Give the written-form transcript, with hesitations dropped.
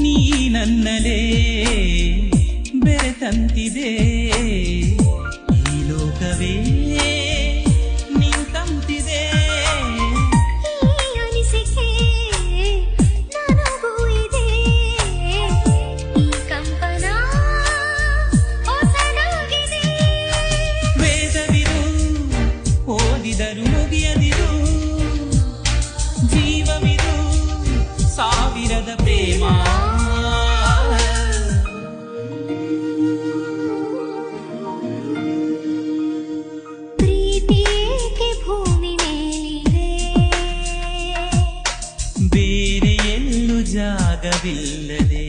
ನೀ ನನ್ನಲೇ ಬೆರೆತಂತಿದೆ ಈ ಲೋಕವೇ ನಿಂತಂತಿದೆ ಅನಿಸಿಕೆ ನನಗೂ ಇದೆ ಈ ಕಂಪನ ಹೊಸದಾಗಿದೆ ವೇದವಿದು ಓದಿದರು ಮುಗಿಯದಿರು ಜೀವವಿದು ಸಾವಿರದ ಪ್ರೇಮ ಪ್ರೀತಿಗೆ ಭೂಮಿ ಮೇಲಿದೆ ಬೇರೆ ಎಲ್ಲೂ ಜಾಗವಿಲ್ಲದೆ